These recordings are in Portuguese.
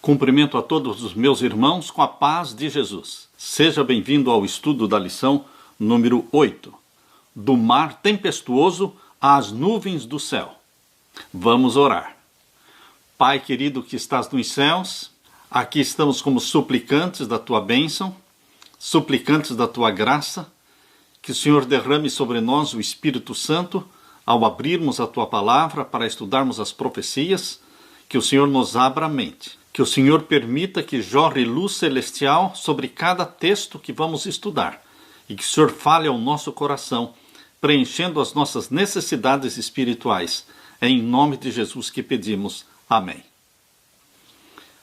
Cumprimento a todos os meus irmãos com a paz de Jesus. Seja bem-vindo ao estudo da lição número 8. Do mar tempestuoso às nuvens do céu. Vamos orar. Pai querido que estás nos céus, aqui estamos como suplicantes da tua bênção, suplicantes da tua graça, que o Senhor derrame sobre nós o Espírito Santo ao abrirmos a tua palavra para estudarmos as profecias, que o Senhor nos abra a mente. Que o Senhor permita que jorre luz celestial sobre cada texto que vamos estudar e que o Senhor fale ao nosso coração, preenchendo as nossas necessidades espirituais. É em nome de Jesus que pedimos. Amém.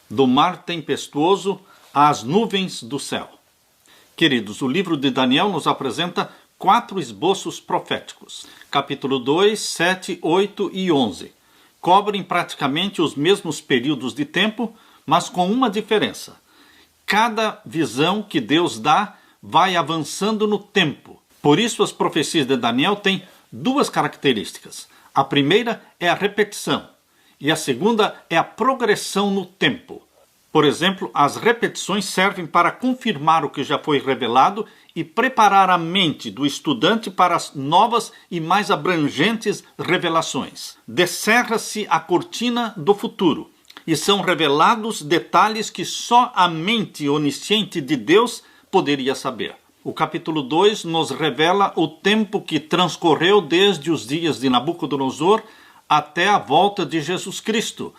Do mar tempestuoso às nuvens do céu. Queridos, o livro de Daniel nos apresenta 4 esboços proféticos. Capítulo 2, 7, 8 e 11. Cobrem praticamente os mesmos períodos de tempo, mas com uma diferença. Cada visão que Deus dá vai avançando no tempo. Por isso as profecias de Daniel têm 2 características. A primeira é a repetição e a segunda é a progressão no tempo. Por exemplo, as repetições servem para confirmar o que já foi revelado e preparar a mente do estudante para as novas e mais abrangentes revelações. Descerra-se a cortina do futuro e são revelados detalhes que só a mente onisciente de Deus poderia saber. O capítulo 2 nos revela o tempo que transcorreu desde os dias de Nabucodonosor até a volta de Jesus Cristo.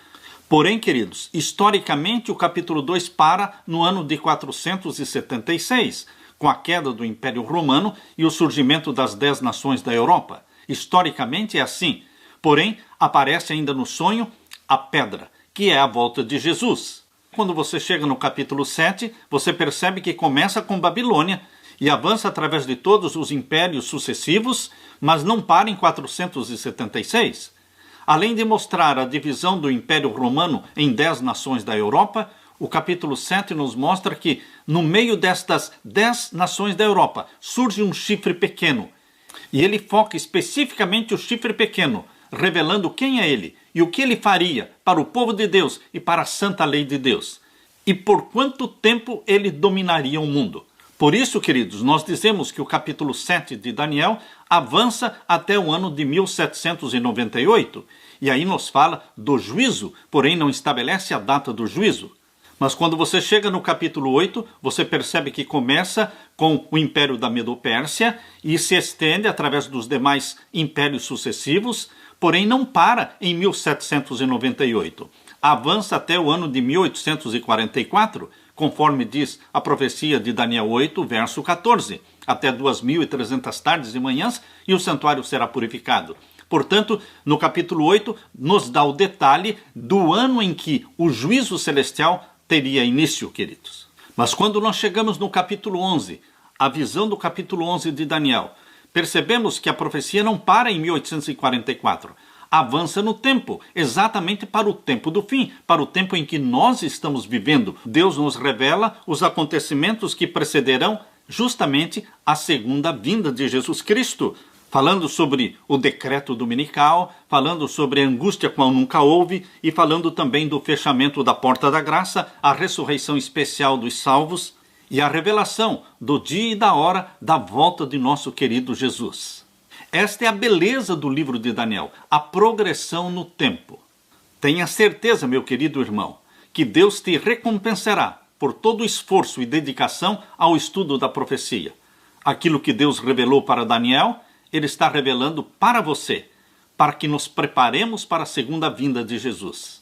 Porém, queridos, historicamente o capítulo 2 para no ano de 476, com a queda do Império Romano e o surgimento das 10 nações da Europa. Historicamente é assim. Porém, aparece ainda no sonho a pedra, que é a volta de Jesus. Quando você chega no capítulo 7, você percebe que começa com Babilônia e avança através de todos os impérios sucessivos, mas não para em 476. Além de mostrar a divisão do Império Romano em 10 nações da Europa, o capítulo 7 nos mostra que, no meio destas 10 nações da Europa, surge um chifre pequeno. E ele foca especificamente o chifre pequeno, revelando quem é ele e o que ele faria para o povo de Deus e para a santa lei de Deus. E por quanto tempo ele dominaria o mundo. Por isso, queridos, nós dizemos que o capítulo 7 de Daniel avança até o ano de 1798. E aí nos fala do juízo, porém não estabelece a data do juízo. Mas quando você chega no capítulo 8, você percebe que começa com o Império da Medo-Pérsia e se estende através dos demais impérios sucessivos, porém não para em 1798. Avança até o ano de 1844, conforme diz a profecia de Daniel 8, verso 14, até 2.300 tardes e manhãs, e o santuário será purificado. Portanto, no capítulo 8, nos dá o detalhe do ano em que o juízo celestial teria início, queridos. Mas quando nós chegamos no capítulo 11, a visão do capítulo 11 de Daniel, percebemos que a profecia não para em 1844. Avança no tempo, exatamente para o tempo do fim, para o tempo em que nós estamos vivendo. Deus nos revela os acontecimentos que precederão justamente a segunda vinda de Jesus Cristo, falando sobre o decreto dominical, falando sobre a angústia qual nunca houve e falando também do fechamento da porta da graça, a ressurreição especial dos salvos e a revelação do dia e da hora da volta de nosso querido Jesus. Esta é a beleza do livro de Daniel, a progressão no tempo. Tenha certeza, meu querido irmão, que Deus te recompensará por todo o esforço e dedicação ao estudo da profecia. Aquilo que Deus revelou para Daniel, Ele está revelando para você, para que nos preparemos para a segunda vinda de Jesus.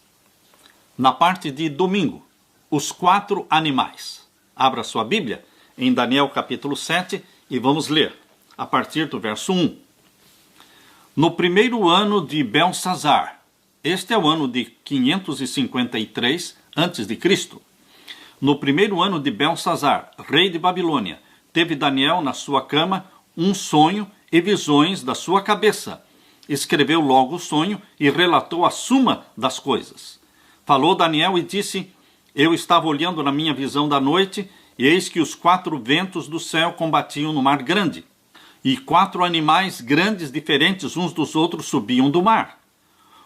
Na parte de domingo, os 4 animais. Abra sua Bíblia em Daniel capítulo 7 e vamos ler, a partir do verso 1. No primeiro ano de Belsazar, este é o ano de 553 a.C., no primeiro ano de Belsazar, rei de Babilônia, teve Daniel na sua cama um sonho e visões da sua cabeça. Escreveu logo o sonho e relatou a suma das coisas. Falou Daniel e disse: Eu estava olhando na minha visão da noite, e eis que os 4 ventos do céu combatiam no mar grande. E 4 animais grandes diferentes uns dos outros subiam do mar.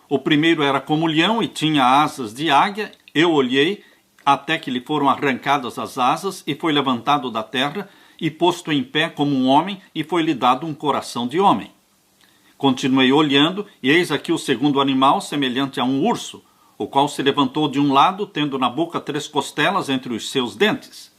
O primeiro era como leão e tinha asas de águia. Eu olhei até que lhe foram arrancadas as asas, e foi levantado da terra, e posto em pé como um homem, e foi-lhe dado um coração de homem. Continuei olhando, e eis aqui o segundo animal, semelhante a um urso, o qual se levantou de um lado, tendo na boca 3 costelas entre os seus dentes.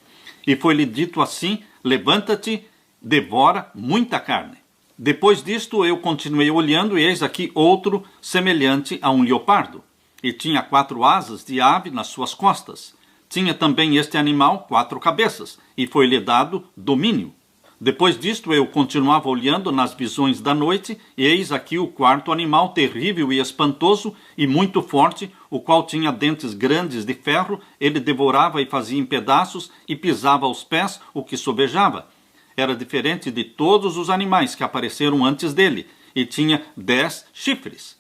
E foi-lhe dito assim: levanta-te, devora muita carne. Depois disto eu continuei olhando, e eis aqui outro semelhante a um leopardo, e tinha 4 asas de ave nas suas costas. Tinha também este animal 4 cabeças, e foi-lhe dado domínio. Depois disto eu continuava olhando nas visões da noite, e eis aqui o 4º animal, terrível e espantoso, e muito forte, o qual tinha dentes grandes de ferro. Ele devorava e fazia em pedaços, e pisava aos pés o que sobejava. Era diferente de todos os animais que apareceram antes dele, e tinha 10 chifres.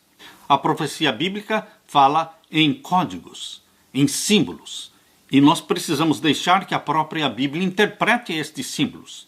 A profecia bíblica fala em códigos, em símbolos, e nós precisamos deixar que a própria Bíblia interprete estes símbolos.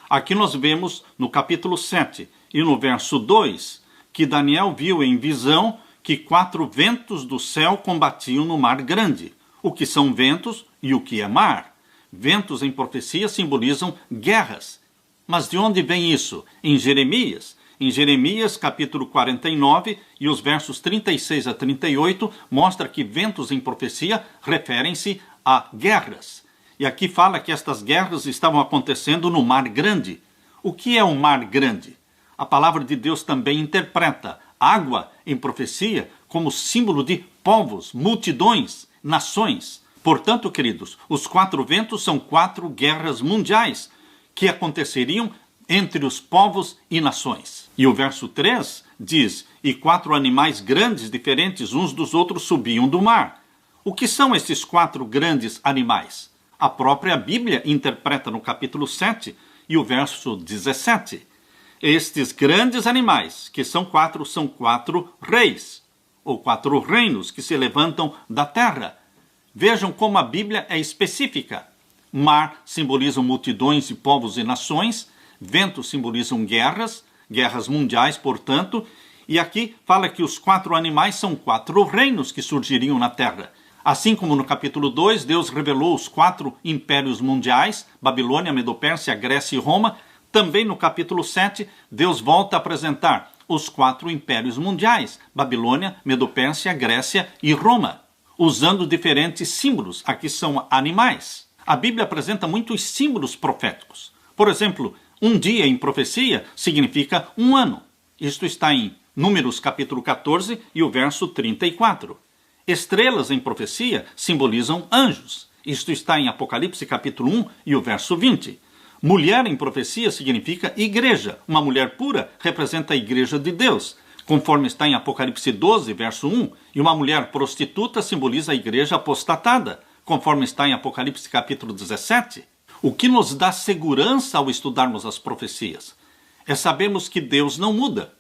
Aqui nós vemos no capítulo 7 e no verso 2 que Daniel viu em visão que 4 ventos do céu combatiam no mar grande. O que são ventos e o que é mar? Ventos em profecia simbolizam guerras. Mas de onde vem isso? Em Jeremias. Em Jeremias, capítulo 49, e os versos 36 a 38, mostra que ventos em profecia referem-se a guerras. E aqui fala que estas guerras estavam acontecendo no Mar Grande. O que é o Mar Grande? A palavra de Deus também interpreta água em profecia como símbolo de povos, multidões, nações. Portanto, queridos, os 4 ventos são 4 guerras mundiais que aconteceriam entre os povos e nações. E o verso 3 diz: e 4 animais grandes, diferentes uns dos outros, subiam do mar. O que são esses 4 grandes animais? A própria Bíblia interpreta no capítulo 7 e o verso 17. Estes grandes animais, que são 4 reis, ou 4 reinos que se levantam da terra. Vejam como a Bíblia é específica. Mar simboliza multidões de povos e nações, ventos simbolizam guerras, guerras mundiais, portanto, e aqui fala que os 4 animais são 4 reinos que surgiriam na terra. Assim como no capítulo 2, Deus revelou os 4 impérios mundiais, Babilônia, Medo-Pérsia, Grécia e Roma, também no capítulo 7, Deus volta a apresentar os 4 impérios mundiais, Babilônia, Medo-Pérsia, Grécia e Roma, usando diferentes símbolos. Aqui são animais. A Bíblia apresenta muitos símbolos proféticos. Por exemplo, um dia em profecia significa um ano. Isto está em Números capítulo 14 e o verso 34. Estrelas em profecia simbolizam anjos. Isto está em Apocalipse capítulo 1 e o verso 20. Mulher em profecia significa igreja. Uma mulher pura representa a igreja de Deus, conforme está em Apocalipse 12, verso 1. E uma mulher prostituta simboliza a igreja apostatada, conforme está em Apocalipse capítulo 17. O que nos dá segurança ao estudarmos as profecias é sabermos que Deus não muda.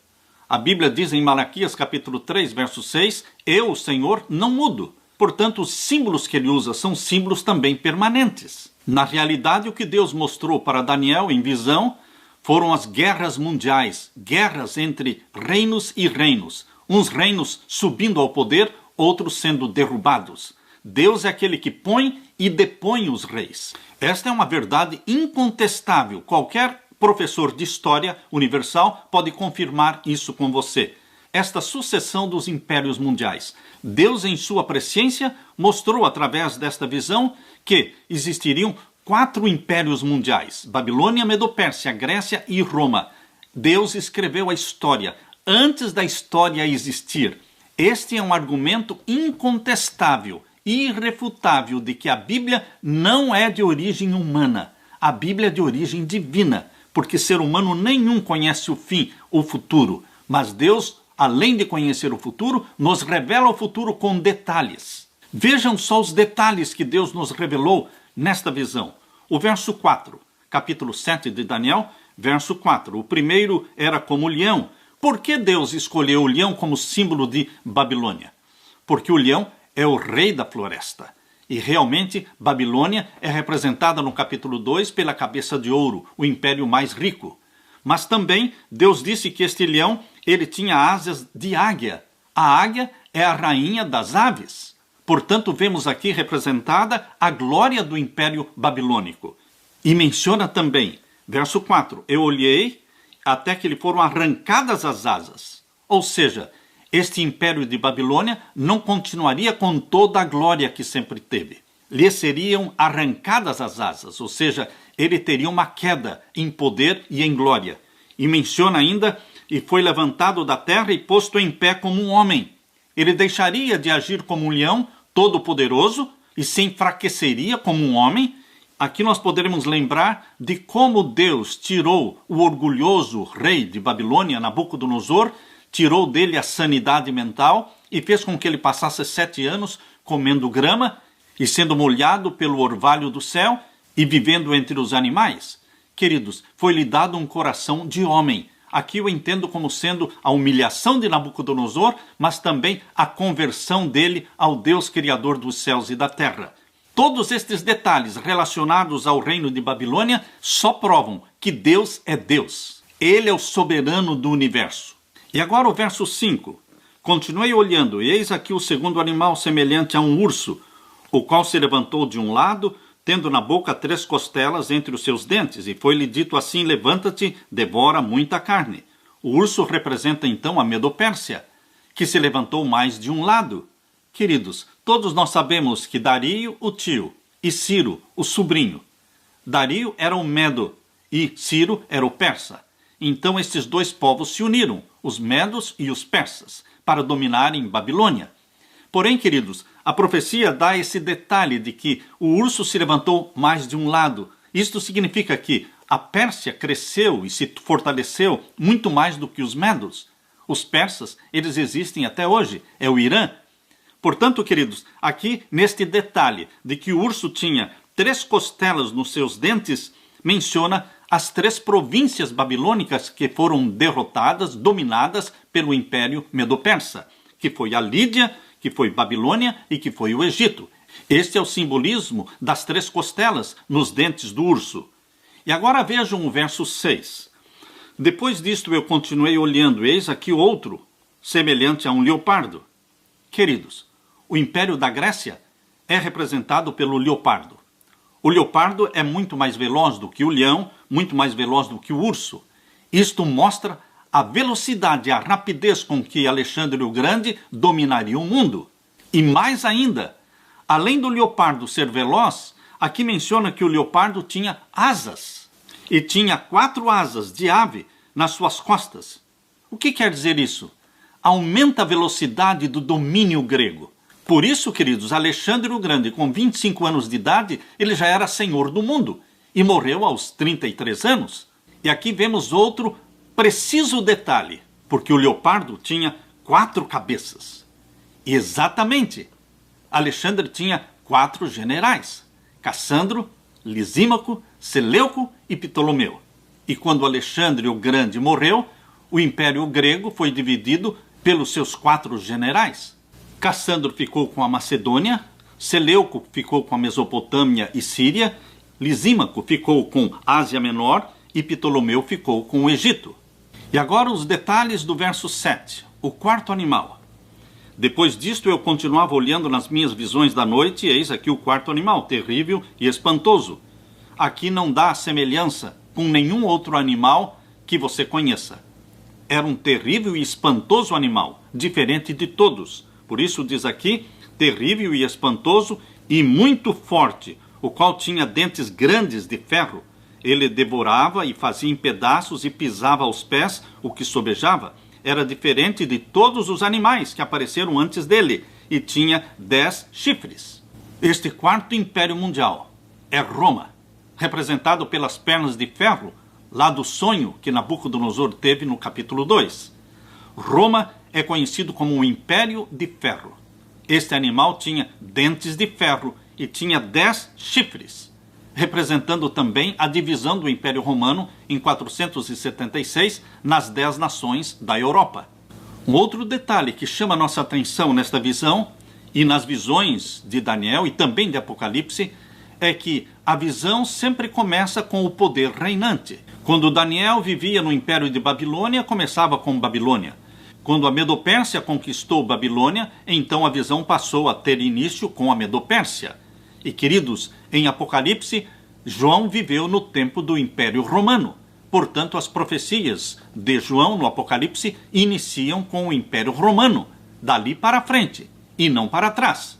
A Bíblia diz em Malaquias capítulo 3, verso 6, eu, o Senhor, não mudo. Portanto, os símbolos que ele usa são símbolos também permanentes. Na realidade, o que Deus mostrou para Daniel em visão foram as guerras mundiais, guerras entre reinos e reinos. Uns reinos subindo ao poder, outros sendo derrubados. Deus é aquele que põe e depõe os reis. Esta é uma verdade incontestável. Qualquer professor de história universal pode confirmar isso com você. Esta sucessão dos impérios mundiais. Deus, em sua presciência, mostrou através desta visão que existiriam 4 impérios mundiais: Babilônia, Medo-Pérsia, Grécia e Roma. Deus escreveu a história antes da história existir. Este é um argumento incontestável, irrefutável, de que a Bíblia não é de origem humana. A Bíblia é de origem divina, porque ser humano nenhum conhece o fim, o futuro. Mas Deus, além de conhecer o futuro, nos revela o futuro com detalhes. Vejam só os detalhes que Deus nos revelou nesta visão. O verso 4, capítulo 7 de Daniel, verso 4. O primeiro era como o leão. Por que Deus escolheu o leão como símbolo de Babilônia? Porque o leão é o rei da floresta. E realmente, Babilônia é representada no capítulo 2 pela cabeça de ouro, o império mais rico. Mas também Deus disse que este leão, ele tinha asas de águia. A águia é a rainha das aves. Portanto, vemos aqui representada a glória do Império Babilônico. E menciona também, verso 4, eu olhei até que lhe foram arrancadas as asas. Ou seja, este Império de Babilônia não continuaria com toda a glória que sempre teve. Lhe seriam arrancadas as asas, ou seja, ele teria uma queda em poder e em glória. E menciona ainda, e foi levantado da terra e posto em pé como um homem. Ele deixaria de agir como um leão todo-poderoso e se enfraqueceria como um homem. Aqui nós poderemos lembrar de como Deus tirou o orgulhoso rei de Babilônia, Nabucodonosor, tirou dele a sanidade mental e fez com que ele passasse 7 anos comendo grama e sendo molhado pelo orvalho do céu e vivendo entre os animais. Queridos, foi-lhe dado um coração de homem. Aqui eu entendo como sendo a humilhação de Nabucodonosor, mas também a conversão dele ao Deus Criador dos céus e da terra. Todos estes detalhes relacionados ao reino de Babilônia só provam que Deus é Deus. Ele é o soberano do universo. E agora o verso 5. Continuei olhando, e eis aqui o segundo animal semelhante a um urso, o qual se levantou de um lado, tendo na boca 3 costelas entre os seus dentes, e foi-lhe dito assim, levanta-te, devora muita carne. O urso representa então a Medo-Pérsia, que se levantou mais de um lado. Queridos, todos nós sabemos que Dario, o tio, e Ciro, o sobrinho. Dario era o Medo e Ciro era o persa. Então estes 2 povos se uniram, os medos e os persas, para dominarem Babilônia. Porém, queridos, a profecia dá esse detalhe de que o urso se levantou mais de um lado. Isto significa que a Pérsia cresceu e se fortaleceu muito mais do que os medos. Os persas, eles existem até hoje, é o Irã. Portanto, queridos, aqui neste detalhe de que o urso tinha 3 costelas nos seus dentes, menciona as 3 províncias babilônicas que foram derrotadas, dominadas pelo Império Medo-Persa, que foi a Lídia, que foi Babilônia e que foi o Egito. Este é o simbolismo das 3 costelas nos dentes do urso. E agora vejam o verso 6. Depois disto eu continuei olhando, eis aqui outro, semelhante a um leopardo. Queridos, o Império da Grécia é representado pelo leopardo. O leopardo é muito mais veloz do que o leão, muito mais veloz do que o urso. Isto mostra a velocidade e a rapidez com que Alexandre o Grande dominaria o mundo. E mais ainda, além do leopardo ser veloz, aqui menciona que o leopardo tinha asas. E tinha 4 asas de ave nas suas costas. O que quer dizer isso? Aumenta a velocidade do domínio grego. Por isso, queridos, Alexandre o Grande, com 25 anos de idade, ele já era senhor do mundo e morreu aos 33 anos. E aqui vemos outro preciso detalhe, porque o leopardo tinha 4 cabeças. E exatamente, Alexandre tinha 4 generais, Cassandro, Lisímaco, Seleuco e Ptolomeu. E quando Alexandre o Grande morreu, o Império Grego foi dividido pelos seus 4 generais. Cassandro ficou com a Macedônia, Seleuco ficou com a Mesopotâmia e Síria, Lisímaco ficou com Ásia Menor e Ptolomeu ficou com o Egito. E agora os detalhes do verso 7, o 4º animal. Depois disto eu continuava olhando nas minhas visões da noite, e eis aqui o 4º animal, terrível e espantoso. Aqui não dá semelhança com nenhum outro animal que você conheça. Era um terrível e espantoso animal, diferente de todos. Por isso diz aqui, terrível e espantoso e muito forte, o qual tinha dentes grandes de ferro. Ele devorava e fazia em pedaços e pisava aos pés o que sobejava. Era diferente de todos os animais que apareceram antes dele e tinha 10 chifres. Este 4º império mundial é Roma, representado pelas pernas de ferro, lá do sonho que Nabucodonosor teve no capítulo 2. Roma é conhecido como um império de ferro. Este animal tinha dentes de ferro e tinha 10 chifres, representando também a divisão do Império Romano em 476 nas 10 nações da Europa. Um outro detalhe que chama nossa atenção nesta visão e nas visões de Daniel e também de Apocalipse é que a visão sempre começa com o poder reinante. Quando Daniel vivia no Império de Babilônia, começava com Babilônia. Quando a Medopérsia conquistou Babilônia, então a visão passou a ter início com a Medopérsia. E, queridos, em Apocalipse, João viveu no tempo do Império Romano. Portanto, as profecias de João no Apocalipse iniciam com o Império Romano, dali para frente, e não para trás.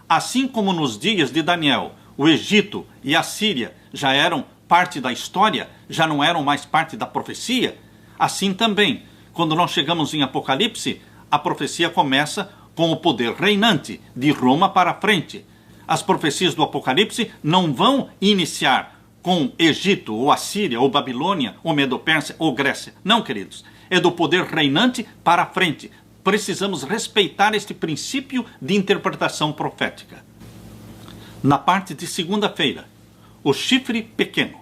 Assim como nos dias de Daniel, o Egito e a Síria já eram parte da história, já não eram mais parte da profecia, assim também, quando nós chegamos em Apocalipse, a profecia começa com o poder reinante, de Roma para frente. As profecias do Apocalipse não vão iniciar com Egito, ou Assíria, ou Babilônia, ou Medopérsia, ou Grécia. Não, queridos. É do poder reinante para frente. Precisamos respeitar este princípio de interpretação profética. Na parte de segunda-feira, o chifre pequeno.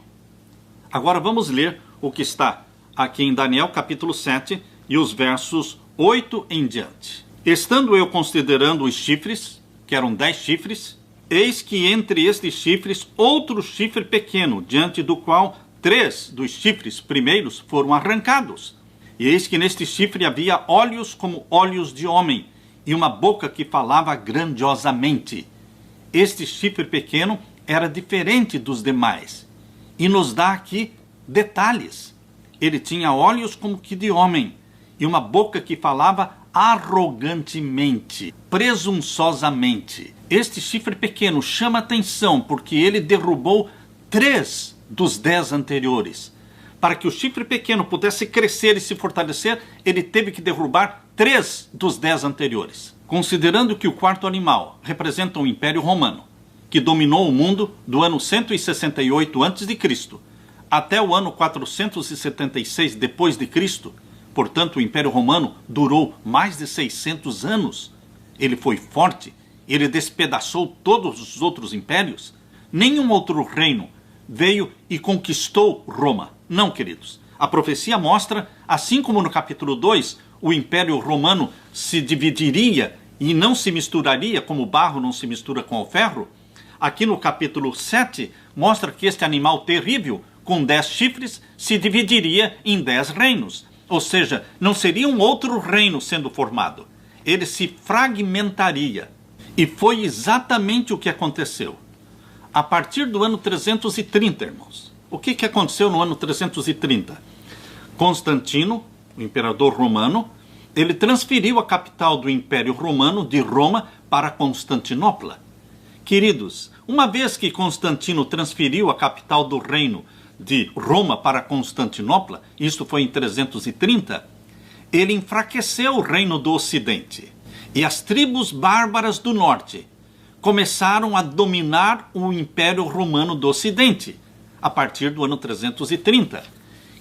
Agora vamos ler o que está aqui em Daniel capítulo 7 e os versos 8 em diante. Estando eu considerando os chifres, que eram 10 chifres, eis que entre estes chifres outro chifre pequeno, diante do qual 3 dos chifres primeiros foram arrancados. E eis que neste chifre havia olhos como olhos de homem, e uma boca que falava grandiosamente. Este chifre pequeno era diferente dos demais, e nos dá aqui detalhes. Ele tinha olhos como que de homem, e uma boca que falava arrogantemente, presunçosamente. Este chifre pequeno chama atenção porque ele derrubou 3 dos 10 anteriores. Para que o chifre pequeno pudesse crescer e se fortalecer, ele teve que derrubar 3 dos 10 anteriores. Considerando que o quarto animal representa o Império Romano, que dominou o mundo do ano 168 a.C. até o ano 476 depois de Cristo, portanto o Império Romano durou mais de 600 anos. Ele foi forte, ele despedaçou todos os outros impérios. Nenhum outro reino veio e conquistou Roma. Não, queridos. A profecia mostra, assim como no capítulo 2, o Império Romano se dividiria e não se misturaria, como o barro não se mistura com o ferro. Aqui no capítulo 7, mostra que este animal terrível, com 10 chifres, se dividiria em 10 reinos. Ou seja, não seria um outro reino sendo formado. Ele se fragmentaria. E foi exatamente o que aconteceu. A partir do ano 330, irmãos. O que aconteceu no ano 330? Constantino, o imperador romano, ele transferiu a capital do Império Romano de Roma para Constantinopla. Queridos, uma vez que Constantino transferiu a capital do reino de Roma para Constantinopla, isso foi em 330, ele enfraqueceu o reino do Ocidente. E as tribos bárbaras do norte começaram a dominar o Império Romano do Ocidente, a partir do ano 330.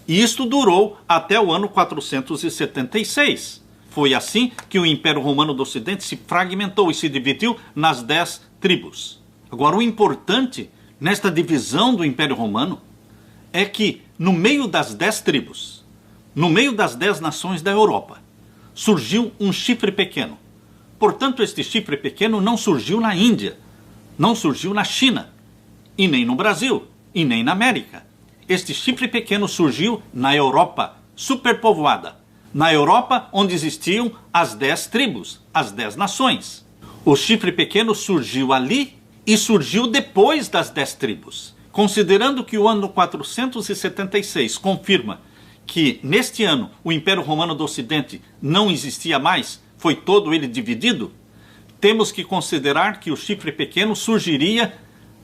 E isto durou até o ano 476. Foi assim que o Império Romano do Ocidente se fragmentou e se dividiu nas 10 tribos. Agora, o importante nesta divisão do Império Romano é que no meio das 10 tribos, no meio das 10 nações da Europa, surgiu um chifre pequeno. Portanto, este chifre pequeno não surgiu na Índia, não surgiu na China, e nem no Brasil, e nem na América. Este chifre pequeno surgiu na Europa superpovoada, na Europa onde existiam as 10 tribos, as 10 nações. O chifre pequeno surgiu ali e surgiu depois das 10 tribos. Considerando que o ano 476 confirma que neste ano o Império Romano do Ocidente não existia mais, foi todo ele dividido, temos que considerar que o chifre pequeno surgiria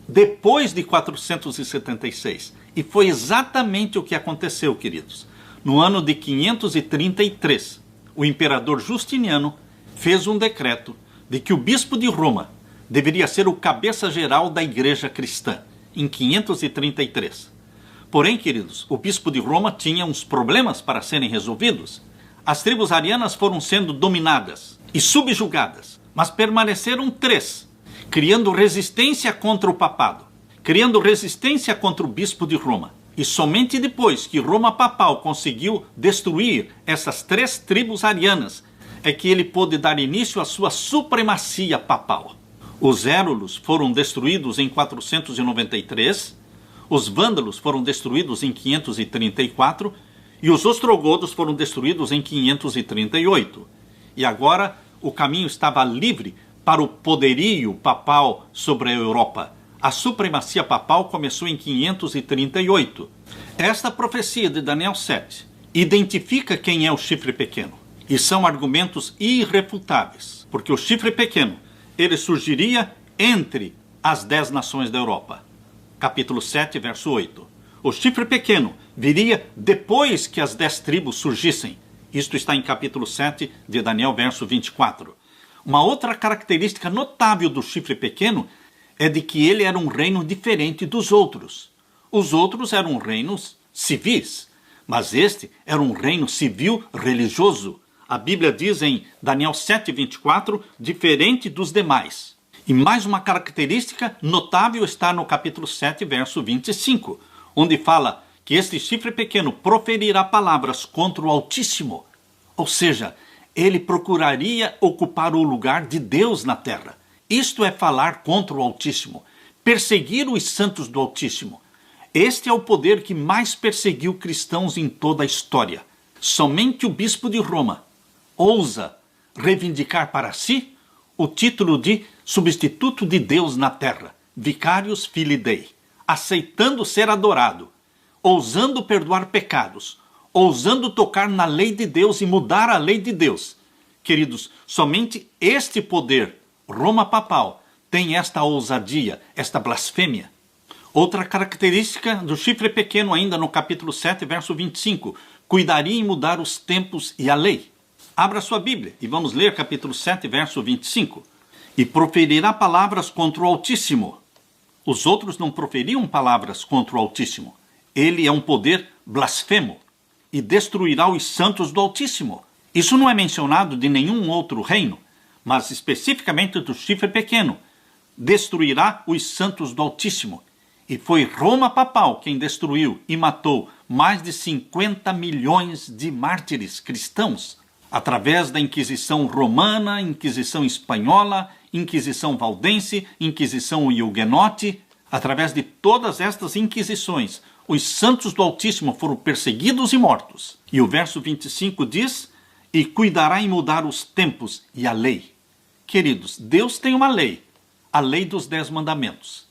depois de 476. E foi exatamente o que aconteceu, queridos. No ano de 533, o imperador Justiniano fez um decreto de que o bispo de Roma deveria ser o cabeça geral da igreja cristã, em 533. Porém, queridos, o bispo de Roma tinha uns problemas para serem resolvidos. As tribos arianas foram sendo dominadas e subjugadas, mas permaneceram 3, criando resistência contra o papado, criando resistência contra o bispo de Roma. E somente depois que Roma papal conseguiu destruir essas 3 tribos arianas, é que ele pôde dar início à sua supremacia papal. Os érulos foram destruídos em 493, os vândalos foram destruídos em 534, E os ostrogodos foram destruídos em 538. E agora o caminho estava livre para o poderio papal sobre a Europa. A supremacia papal começou em 538. Esta profecia de Daniel 7 identifica quem é o chifre pequeno. E são argumentos irrefutáveis, porque o chifre pequeno, ele surgiria entre as 10 nações da Europa. Capítulo 7, verso 8. O chifre pequeno viria depois que as 10 tribos surgissem. Isto está em capítulo 7 de Daniel, verso 24. Uma outra característica notável do chifre pequeno é de que ele era um reino diferente dos outros. Os outros eram reinos civis, mas este era um reino civil religioso. A Bíblia diz em Daniel 7, 24, diferente dos demais. E mais uma característica notável está no capítulo 7, verso 25, onde fala que este chifre pequeno proferirá palavras contra o Altíssimo. Ou seja, ele procuraria ocupar o lugar de Deus na terra. Isto é falar contra o Altíssimo, perseguir os santos do Altíssimo. Este é o poder que mais perseguiu cristãos em toda a história. Somente o bispo de Roma ousa reivindicar para si o título de substituto de Deus na terra, Vicarius Filii Dei, aceitando ser adorado, ousando perdoar pecados, ousando tocar na lei de Deus e mudar a lei de Deus. Queridos, somente este poder, Roma papal, tem esta ousadia, esta blasfêmia. Outra característica do chifre pequeno, ainda no capítulo 7, verso 25, cuidaria em mudar os tempos e a lei. Abra sua Bíblia e vamos ler capítulo 7, verso 25. E proferirá palavras contra o Altíssimo. Os outros não proferiam palavras contra o Altíssimo. Ele é um poder blasfemo e destruirá os santos do Altíssimo. Isso não é mencionado de nenhum outro reino, mas especificamente do chifre pequeno. Destruirá os santos do Altíssimo. E foi Roma papal quem destruiu e matou mais de 50 milhões de mártires cristãos, através da Inquisição Romana, Inquisição Espanhola, Inquisição Valdense, Inquisição Huguenote. Através de todas estas inquisições, os santos do Altíssimo foram perseguidos e mortos. E o verso 25 diz, e cuidará em mudar os tempos e a lei. Queridos, Deus tem uma lei, a lei dos 10 mandamentos,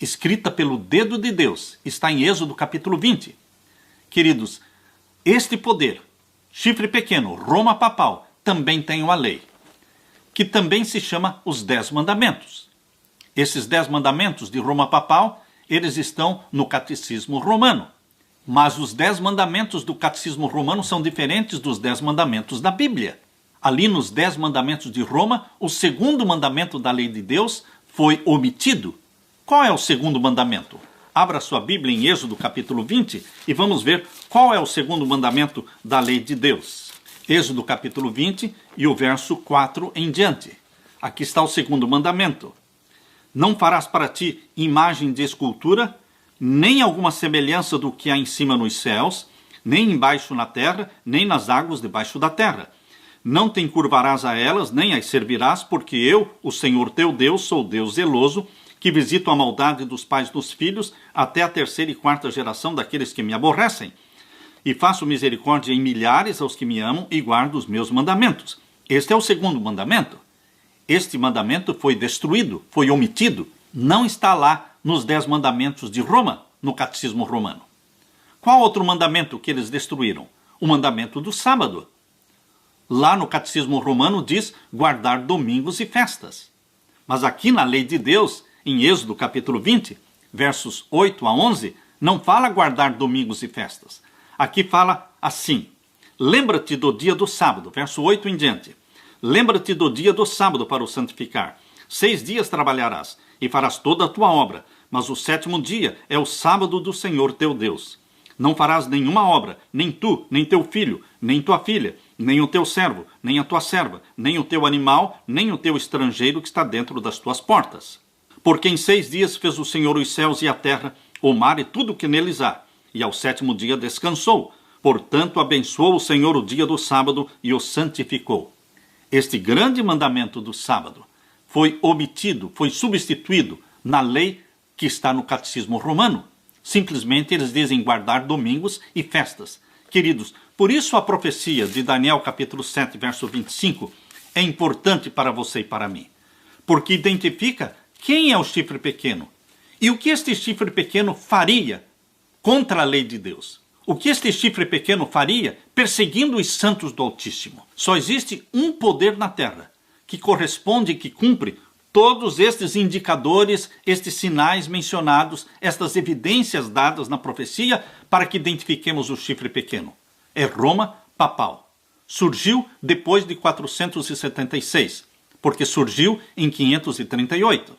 escrita pelo dedo de Deus, está em Êxodo capítulo 20. Queridos, este poder, chifre pequeno, Roma papal, também tem uma lei, que também se chama os 10 mandamentos. Esses 10 mandamentos de Roma papal, eles estão no catecismo romano. Mas os 10 mandamentos do catecismo romano são diferentes dos 10 mandamentos da Bíblia. Ali nos 10 mandamentos de Roma, o segundo mandamento da lei de Deus foi omitido. Qual é o segundo mandamento? Abra sua Bíblia em Êxodo capítulo 20 e vamos ver qual é o segundo mandamento da lei de Deus. Êxodo capítulo 20 e o verso 4 em diante. Aqui está o segundo mandamento. Não farás para ti imagem de escultura, nem alguma semelhança do que há em cima nos céus, nem embaixo na terra, nem nas águas debaixo da terra. Não te encurvarás a elas, nem as servirás, porque eu, o Senhor teu Deus, sou Deus zeloso, que visito a maldade dos pais dos filhos, até a 3ª e 4ª geração daqueles que me aborrecem. E faço misericórdia em milhares aos que me amam e guardo os meus mandamentos. Este é o segundo mandamento. Este mandamento foi destruído, foi omitido. Não está lá nos 10 mandamentos de Roma, no catecismo romano. Qual outro mandamento que eles destruíram? O mandamento do sábado. Lá no catecismo romano diz guardar domingos e festas. Mas aqui na lei de Deus, em Êxodo capítulo 20, versos 8 a 11, não fala guardar domingos e festas. Aqui fala assim, lembra-te do dia do sábado, verso 8 em diante. Lembra-te do dia do sábado para o santificar. 6 dias trabalharás e farás toda a tua obra, mas o 7º dia é o sábado do Senhor teu Deus. Não farás nenhuma obra, nem tu, nem teu filho, nem tua filha, nem o teu servo, nem a tua serva, nem o teu animal, nem o teu estrangeiro que está dentro das tuas portas. Porque em 6 dias fez o Senhor os céus e a terra, o mar e tudo o que neles há, e ao 7º dia descansou. Portanto, abençoou o Senhor o dia do sábado e o santificou. Este grande mandamento do sábado foi omitido, foi substituído na lei que está no catecismo romano. Simplesmente eles dizem guardar domingos e festas. Queridos, por isso a profecia de Daniel capítulo 7, verso 25, é importante para você e para mim. Porque identifica quem é o chifre pequeno e o que este chifre pequeno faria contra a lei de Deus. O que este chifre pequeno faria perseguindo os santos do Altíssimo. Só existe um poder na terra que corresponde e que cumpre todos estes indicadores, estes sinais mencionados, estas evidências dadas na profecia para que identifiquemos o chifre pequeno. É Roma papal. Surgiu depois de 476, porque surgiu em 538.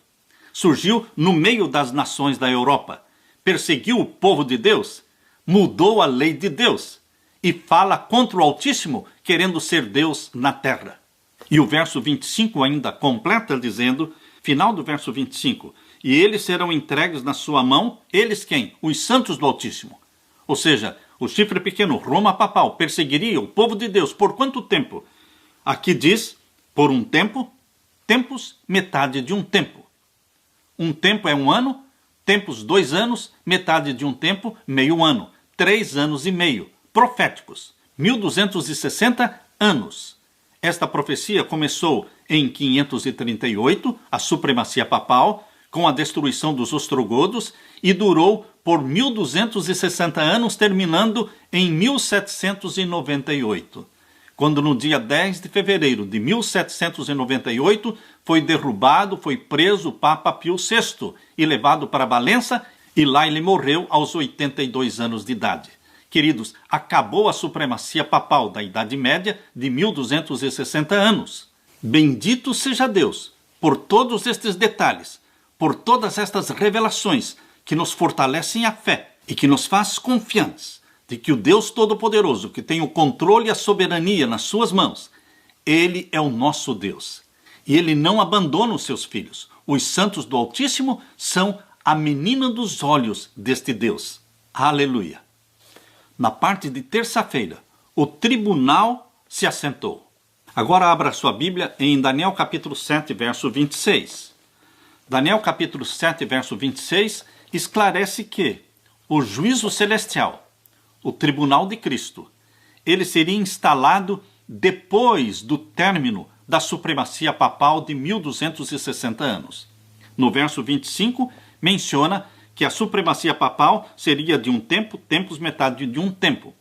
Surgiu no meio das nações da Europa. Perseguiu o povo de Deus, mudou a lei de Deus e fala contra o Altíssimo, querendo ser Deus na terra. E o verso 25 ainda completa dizendo, final do verso 25, e eles serão entregues na sua mão, eles quem? Os santos do Altíssimo. Ou seja, o chifre pequeno, Roma papal, perseguiria o povo de Deus por quanto tempo? Aqui diz, por um tempo, tempos, metade de um tempo. Um tempo é um ano, tempos 2 anos, metade de um tempo, meio ano. 3 anos e meio, proféticos, 1260 anos. Esta profecia começou em 538, a supremacia papal, com a destruição dos ostrogodos, e durou por 1260 anos, terminando em 1798. Quando no dia 10 de fevereiro de 1798 foi derrubado, foi preso o Papa Pio VI e levado para Valença, e lá ele morreu aos 82 anos de idade. Queridos, acabou a supremacia papal da Idade Média de 1260 anos. Bendito seja Deus por todos estes detalhes, por todas estas revelações que nos fortalecem a fé e que nos faz confiantes de que o Deus Todo-Poderoso, que tem o controle e a soberania nas suas mãos, Ele é o nosso Deus. E Ele não abandona os seus filhos. Os santos do Altíssimo são a menina dos olhos deste Deus. Aleluia! Na parte de terça-feira, o tribunal se assentou. Agora abra sua Bíblia em Daniel capítulo 7, verso 26. Daniel capítulo 7, verso 26, esclarece que o juízo celestial, o tribunal de Cristo, ele seria instalado depois do término da supremacia papal de 1260 anos. No verso 25, menciona que a supremacia papal seria de um tempo, tempos, metade de um tempo.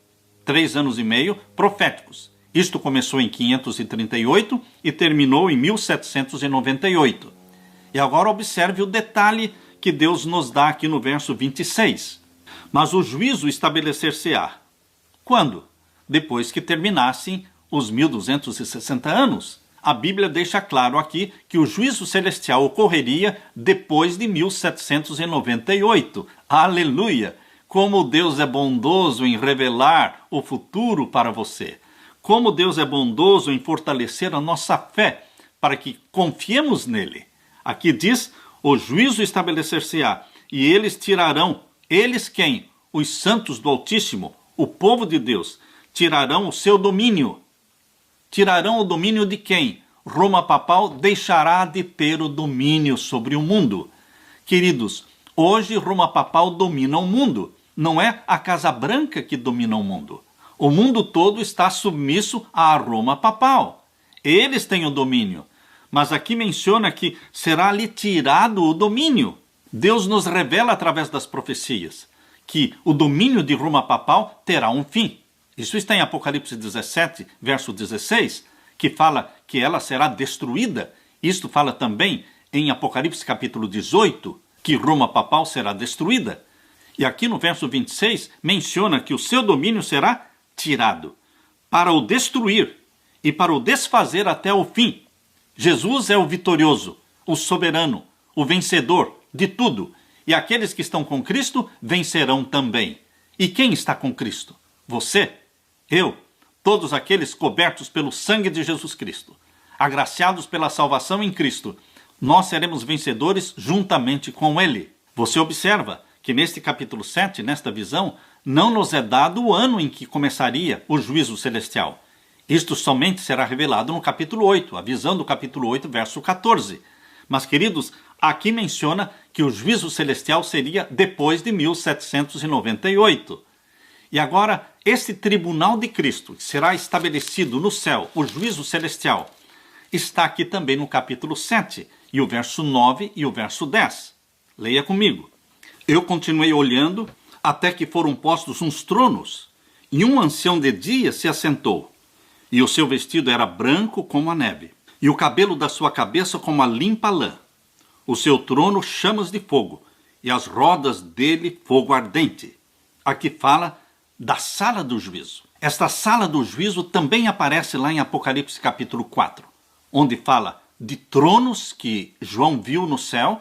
3 anos e meio proféticos. Isto começou em 538 e terminou em 1798. E agora observe o detalhe que Deus nos dá aqui no verso 26. Mas o juízo estabelecer-se-á. Quando? Depois que terminassem os 1260 anos. A Bíblia deixa claro aqui que o juízo celestial ocorreria depois de 1798. Aleluia! Como Deus é bondoso em revelar o futuro para você. Como Deus é bondoso em fortalecer a nossa fé para que confiemos nele. Aqui diz, o juízo estabelecer-se-á, e eles tirarão, eles quem? Os santos do Altíssimo, o povo de Deus, tirarão o seu domínio. Tirarão o domínio de quem? Roma papal deixará de ter o domínio sobre o mundo. Queridos, hoje Roma papal domina o mundo. Não é a Casa Branca que domina o mundo. O mundo todo está submisso à Roma papal. Eles têm o domínio. Mas aqui menciona que será-lhe tirado o domínio. Deus nos revela através das profecias que o domínio de Roma papal terá um fim. Isso está em Apocalipse 17, verso 16, que fala que ela será destruída. Isto fala também em Apocalipse capítulo 18, que Roma papal será destruída. E aqui no verso 26 menciona que o seu domínio será tirado para o destruir e para o desfazer até o fim. Jesus é o vitorioso, o soberano, o vencedor de tudo. E aqueles que estão com Cristo vencerão também. E quem está com Cristo? Você? Eu? Todos aqueles cobertos pelo sangue de Jesus Cristo, agraciados pela salvação em Cristo, nós seremos vencedores juntamente com Ele. Você observa que neste capítulo 7, nesta visão, não nos é dado o ano em que começaria o juízo celestial. Isto somente será revelado no capítulo 8, a visão do capítulo 8, verso 14. Mas, queridos, aqui menciona que o juízo celestial seria depois de 1798. E agora, esse tribunal de Cristo, que será estabelecido no céu, o juízo celestial, está aqui também no capítulo 7, e o verso 9 e o verso 10. Leia comigo. Eu continuei olhando até que foram postos uns tronos, e um ancião de dia se assentou, e o seu vestido era branco como a neve, e o cabelo da sua cabeça como a limpa lã. O seu trono chamas de fogo, e as rodas dele fogo ardente. Aqui fala da sala do juízo. Esta sala do juízo também aparece lá em Apocalipse capítulo 4, onde fala de tronos que João viu no céu,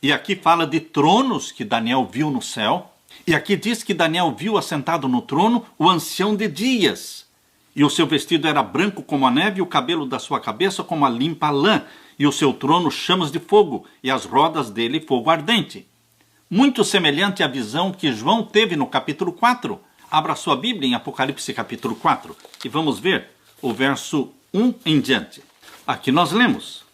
e aqui fala de tronos que Daniel viu no céu, e aqui diz que Daniel viu assentado no trono o ancião de dias, e o seu vestido era branco como a neve, e o cabelo da sua cabeça como a limpa lã, e o seu trono chamas de fogo, e as rodas dele fogo ardente. Muito semelhante à visão que João teve no capítulo 4. Abra sua Bíblia em Apocalipse capítulo 4 e vamos ver o verso 1 em diante. Aqui nós lemos: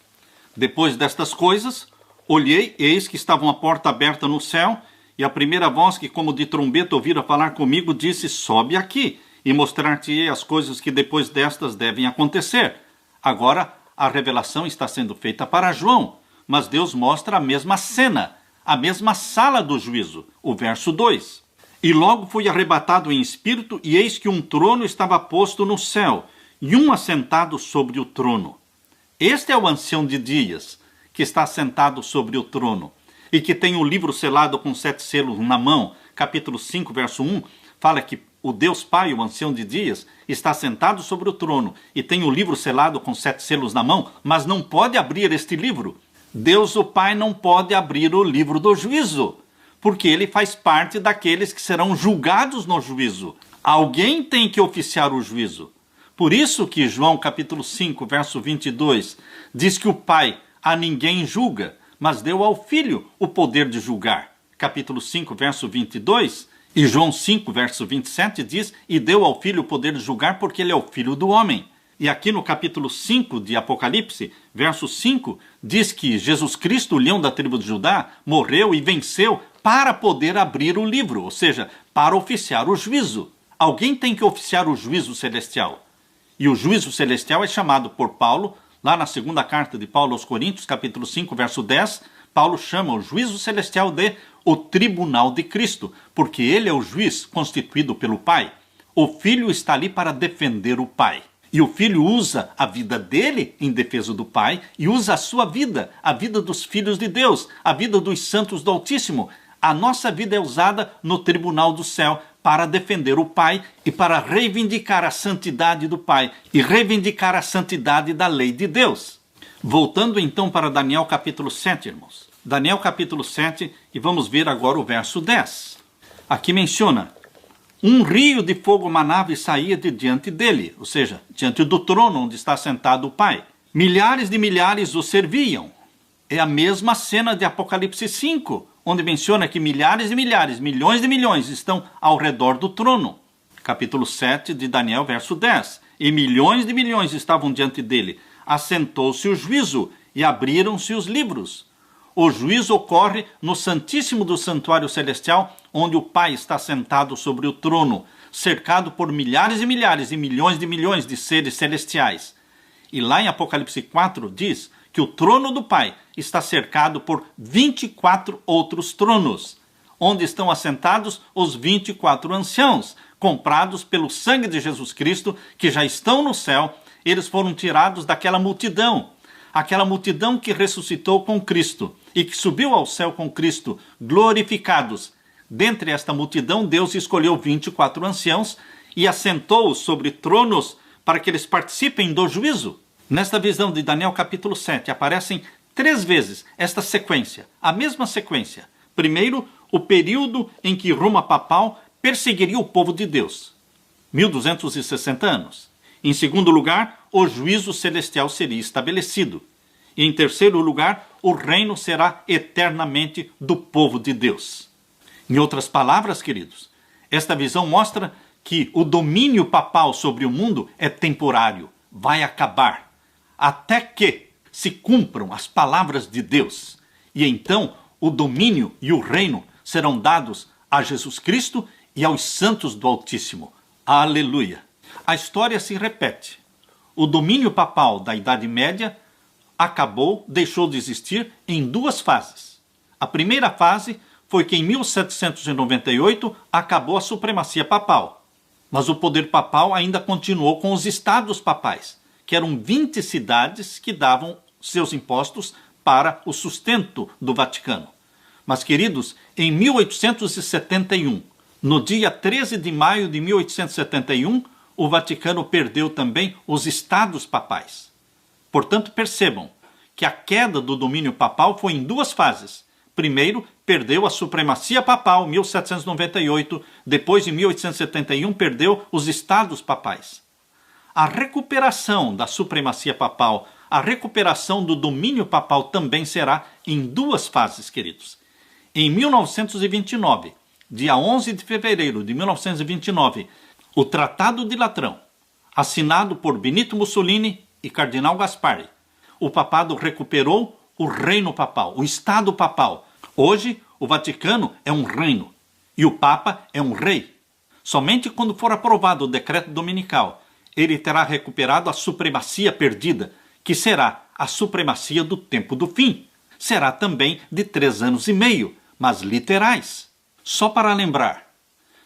Depois destas coisas, olhei, eis que estava uma porta aberta no céu, e a primeira voz que como de trombeta ouvira falar comigo disse: Sobe aqui, e mostrar-te-ei as coisas que depois destas devem acontecer. Agora a revelação está sendo feita para João, mas Deus mostra a mesma cena, a mesma sala do juízo. O verso 2. E logo fui arrebatado em espírito, e eis que um trono estava posto no céu, e um assentado sobre o trono. Este é o ancião de dias, que está sentado sobre o trono, e que tem o livro selado com 7 selos na mão. Capítulo 5, verso 1, fala que o Deus Pai, o ancião de dias, está sentado sobre o trono, e tem o livro selado com 7 selos na mão, mas não pode abrir este livro. Deus, o Pai, não pode abrir o livro do juízo, porque ele faz parte daqueles que serão julgados no juízo. Alguém tem que oficiar o juízo. Por isso que João capítulo 5, verso 22, diz que o Pai a ninguém julga, mas deu ao Filho o poder de julgar. Capítulo 5, verso 22, e João 5, verso 27 diz: E deu ao Filho o poder de julgar porque ele é o Filho do homem. E aqui no capítulo 5 de Apocalipse, verso 5, diz que Jesus Cristo, o leão da tribo de Judá, morreu e venceu para poder abrir o livro, ou seja, para oficiar o juízo. Alguém tem que oficiar o juízo celestial. E o juízo celestial é chamado por Paulo, lá na segunda carta de Paulo aos Coríntios, capítulo 5, verso 10, Paulo chama o juízo celestial de o tribunal de Cristo, porque ele é o juiz constituído pelo Pai. O Filho está ali para defender o Pai. E o Filho usa a vida dele em defesa do Pai e usa a sua vida, a vida dos filhos de Deus, a vida dos santos do Altíssimo. A nossa vida é usada no tribunal do céu para defender o Pai e para reivindicar a santidade do Pai e reivindicar a santidade da lei de Deus. Voltando então para Daniel capítulo 7, irmãos. Daniel capítulo 7, e vamos ver agora o verso 10. Aqui menciona: Um rio de fogo manava e saía de diante dele, ou seja, diante do trono onde está sentado o Pai. Milhares de milhares o serviam. É a mesma cena de Apocalipse 5, onde menciona que milhares de milhares, milhões de milhões estão ao redor do trono. Capítulo 7 de Daniel, verso 10. E milhões de milhões estavam diante dele. Assentou-se o juízo e abriram-se os livros. O juízo ocorre no Santíssimo do Santuário Celestial, onde o Pai está sentado sobre o trono, cercado por milhares e milhares e milhões de seres celestiais. E lá em Apocalipse 4 diz que o trono do Pai está cercado por 24 outros tronos, onde estão assentados os 24 anciãos, comprados pelo sangue de Jesus Cristo, que já estão no céu. Eles foram tirados daquela multidão, aquela multidão que ressuscitou com Cristo e que subiu ao céu com Cristo, glorificados. Dentre esta multidão, Deus escolheu 24 anciãos e assentou-os sobre tronos para que eles participem do juízo. Nesta visão de Daniel capítulo 7, aparecem 3 vezes esta sequência, a mesma sequência. Primeiro, o período em que Roma papal perseguiria o povo de Deus, 1260 anos. Em segundo lugar, o juízo celestial seria estabelecido. E em terceiro lugar, o reino será eternamente do povo de Deus. Em outras palavras, queridos, esta visão mostra que o domínio papal sobre o mundo é temporário, vai acabar, até que se cumpram as palavras de Deus. E então o domínio e o reino serão dados a Jesus Cristo e aos santos do Altíssimo. Aleluia! A história se repete. O domínio papal da Idade Média acabou, deixou de existir em duas fases. A primeira fase foi que em 1798 acabou a supremacia papal. Mas o poder papal ainda continuou com os estados papais, que eram 20 cidades que davam seus impostos para o sustento do Vaticano. Mas, queridos, em 1871, no dia 13 de maio de 1871, o Vaticano perdeu também os estados papais. Portanto, percebam que a queda do domínio papal foi em duas fases. Primeiro, perdeu a supremacia papal, 1798. Depois, em 1871, perdeu os estados papais. A recuperação da supremacia papal, a recuperação do domínio papal também será em duas fases, queridos. Em 1929, dia 11 de fevereiro de 1929, o Tratado de Latrão, assinado por Benito Mussolini e Cardeal Gasparri, o papado recuperou o reino papal, o Estado papal. Hoje, o Vaticano é um reino e o Papa é um rei. Somente quando for aprovado o decreto dominical, ele terá recuperado a supremacia perdida, que será a supremacia do tempo do fim. Será também de 3 anos e meio, mas literais. Só para lembrar,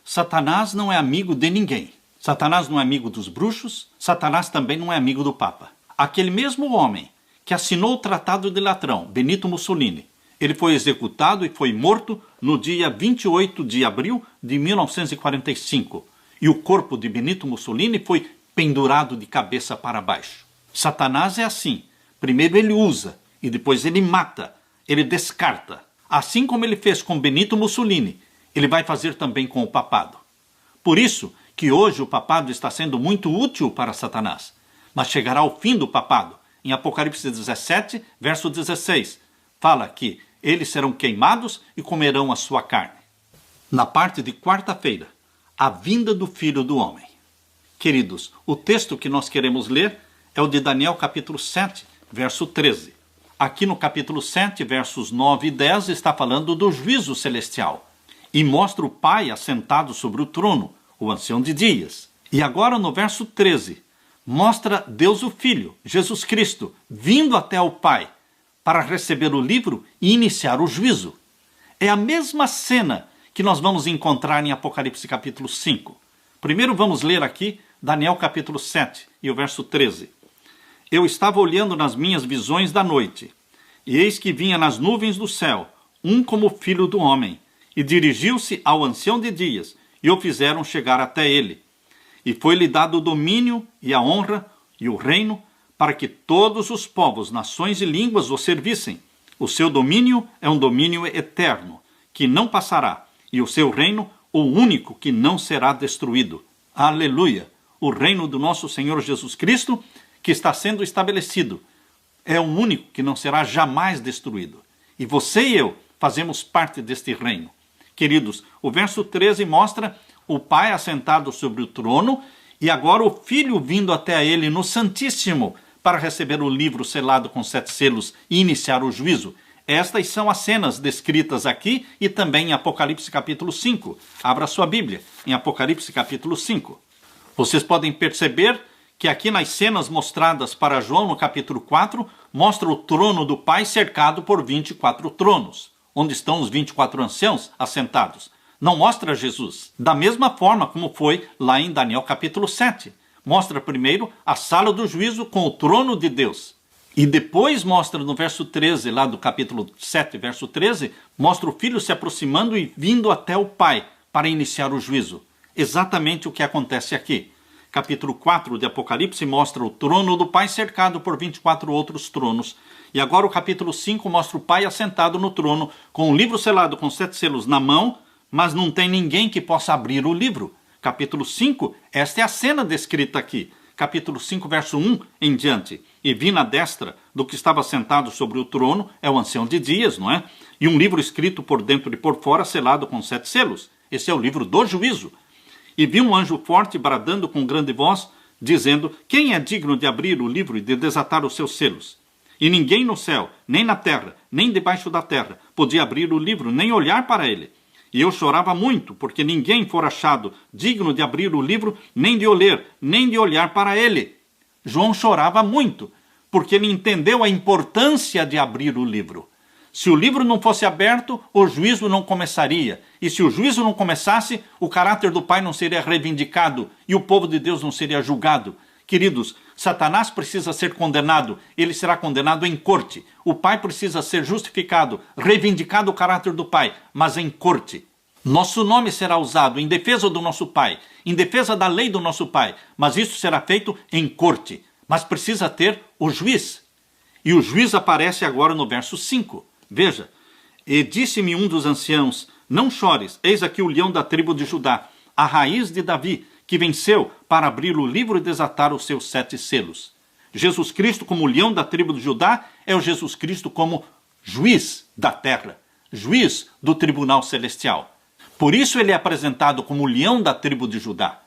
Satanás não é amigo de ninguém. Satanás não é amigo dos bruxos, Satanás também não é amigo do Papa. Aquele mesmo homem que assinou o Tratado de Latrão, Benito Mussolini, ele foi executado e foi morto no dia 28 de abril de 1945. E o corpo de Benito Mussolini foi pendurado de cabeça para baixo. Satanás é assim. Primeiro ele usa e depois ele mata, ele descarta. Assim como ele fez com Benito Mussolini, ele vai fazer também com o papado. Por isso que hoje o papado está sendo muito útil para Satanás. Mas chegará o fim do papado. Em Apocalipse 17, verso 16, fala que eles serão queimados e comerão a sua carne. Na parte de quarta-feira, a vinda do Filho do Homem. Queridos, o texto que nós queremos ler é o de Daniel capítulo 7, verso 13. Aqui no capítulo 7, versos 9 e 10, está falando do juízo celestial. E mostra o Pai assentado sobre o trono, o ancião de dias. E agora no verso 13, mostra Deus o Filho, Jesus Cristo, vindo até o Pai para receber o livro e iniciar o juízo. É a mesma cena que nós vamos encontrar em Apocalipse capítulo 5. Primeiro vamos ler aqui Daniel capítulo 7 e o verso 13. Eu estava olhando nas minhas visões da noite, e eis que vinha nas nuvens do céu, um como filho do homem, e dirigiu-se ao ancião de dias, e o fizeram chegar até ele. E foi-lhe dado o domínio e a honra e o reino, para que todos os povos, nações e línguas o servissem. O seu domínio é um domínio eterno, que não passará, e o seu reino, o único que não será destruído. Aleluia! O reino do nosso Senhor Jesus Cristo, que está sendo estabelecido, é o único que não será jamais destruído. E você e eu fazemos parte deste reino. Queridos, o verso 13 mostra o Pai assentado sobre o trono e agora o Filho vindo até ele no Santíssimo para receber o livro selado com 7 selos e iniciar o juízo. Estas são as cenas descritas aqui e também em Apocalipse capítulo 5. Abra sua Bíblia em Apocalipse capítulo 5. Vocês podem perceber que aqui nas cenas mostradas para João no capítulo 4, mostra o trono do Pai cercado por 24 tronos, onde estão os 24 anciãos assentados. Não mostra Jesus. Da mesma forma como foi lá em Daniel capítulo 7. Mostra primeiro a sala do juízo com o trono de Deus. E depois mostra no verso 13, lá do capítulo 7, verso 13, mostra o Filho se aproximando e vindo até o Pai para iniciar o juízo. Exatamente o que acontece aqui. Capítulo 4 de Apocalipse mostra o trono do Pai cercado por 24 outros tronos. E agora o capítulo 5 mostra o Pai assentado no trono, com o livro selado com 7 selos na mão, mas não tem ninguém que possa abrir o livro. Capítulo 5, esta é a cena descrita aqui. Capítulo 5, verso 1 em diante. E vi na destra do que estava sentado sobre o trono, é o ancião de dias, não é? E um livro escrito por dentro e por fora, selado com 7 selos. Esse é o livro do juízo. E vi um anjo forte bradando com grande voz, dizendo: quem é digno de abrir o livro e de desatar os seus selos? E ninguém no céu, nem na terra, nem debaixo da terra, podia abrir o livro, nem olhar para ele. E eu chorava muito, porque ninguém for achado digno de abrir o livro, nem de o ler, nem de olhar para ele. João chorava muito, porque ele entendeu a importância de abrir o livro. Se o livro não fosse aberto, o juízo não começaria. E se o juízo não começasse, o caráter do Pai não seria reivindicado e o povo de Deus não seria julgado. Queridos, Satanás precisa ser condenado, ele será condenado em corte. O Pai precisa ser justificado, reivindicado o caráter do Pai, mas em corte. Nosso nome será usado em defesa do nosso Pai, em defesa da lei do nosso Pai, mas isso será feito em corte. Mas precisa ter o juiz. E o juiz aparece agora no verso 5. Veja, e disse-me um dos anciãos, não chores, eis aqui o leão da tribo de Judá, a raiz de Davi, que venceu para abrir o livro e desatar os seus 7 selos. Jesus Cristo, como leão da tribo de Judá, é o Jesus Cristo como juiz da terra, juiz do tribunal celestial. Por isso ele é apresentado como o leão da tribo de Judá.